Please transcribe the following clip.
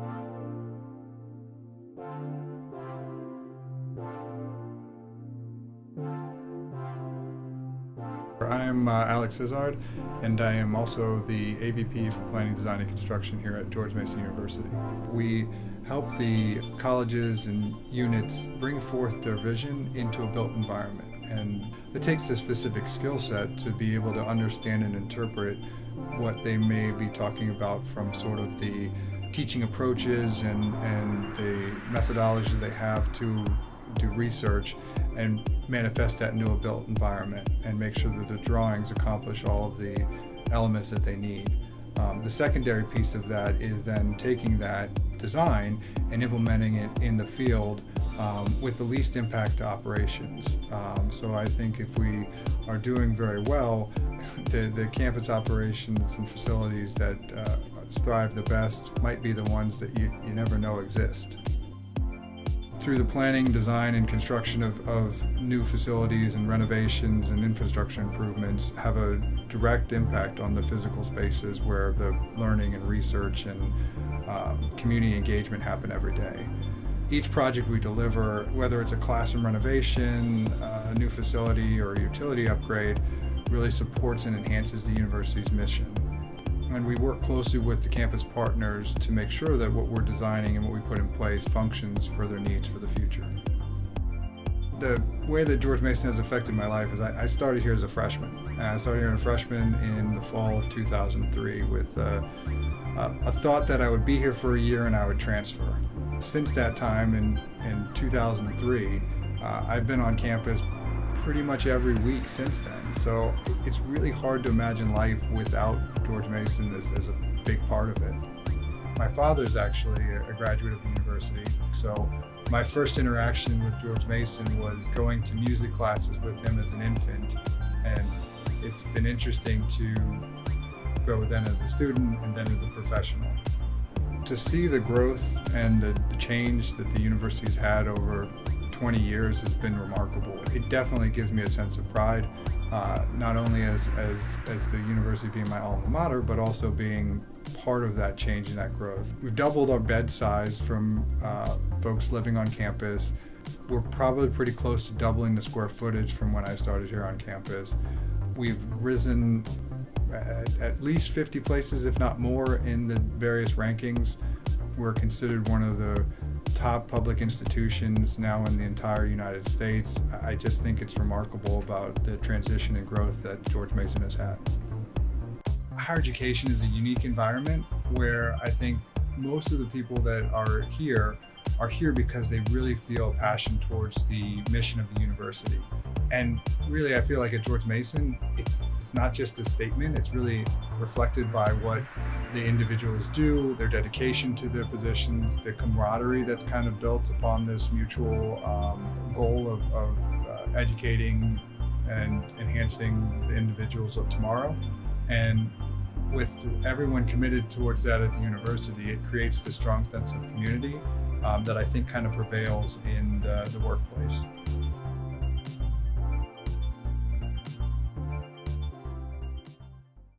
I'm Alex Izard, and I am also the AVP for Planning, Design, and Construction here at George Mason University. We help the colleges and units bring forth their vision into a built environment, and it takes a specific skill set to be able to understand and interpret what they may be talking about from sort of the teaching approaches and the methodology they have to do research and manifest that into a built environment and make sure that the drawings accomplish all of the elements that they need. The secondary piece of that is then taking that design and implementing it in the field with the least impact to operations. So I think if we are doing very well, the campus operations and facilities that thrive the best might be the ones that you never know exist. Through the planning, design, and construction of new facilities and renovations and infrastructure improvements have a direct impact on the physical spaces where the learning and research and community engagement happen every day. Each project we deliver, whether it's a classroom renovation, a new facility, or a utility upgrade, really supports and enhances the university's mission. And we work closely with the campus partners to make sure that what we're designing and what we put in place functions for their needs for the future. The way that George Mason has affected my life is I started here as a freshman. I started here as a freshman in the fall of 2003 with a thought that I would be here for a year and I would transfer. Since that time in 2003, I've been on campus pretty much every week since then. So it's really hard to imagine life without George Mason as a big part of it. My father's actually a graduate of the university, so my first interaction with George Mason was going to music classes with him as an infant, and it's been interesting to go then as a student and then as a professional. To see the growth and the change that the university's had over 20 years has been remarkable. It definitely gives me a sense of pride, not only as the university being my alma mater, but also being part of that change and that growth. We've doubled our bed size from folks living on campus. We're probably pretty close to doubling the square footage from when I started here on campus. We've risen at least 50 places, if not more, in the various rankings. We're considered one of the top public institutions now in the entire United States. I just think it's remarkable about the transition and growth that George Mason has had. Higher education is a unique environment where I think most of the people that are here because they really feel a passion towards the mission of the university. And really, I feel like at George Mason, it's not just a statement, it's really reflected by what the individuals do, their dedication to their positions, the camaraderie that's kind of built upon this mutual goal of educating and enhancing the individuals of tomorrow. And with everyone committed towards that at the university, it creates this strong sense of community that I think kind of prevails in the workplace.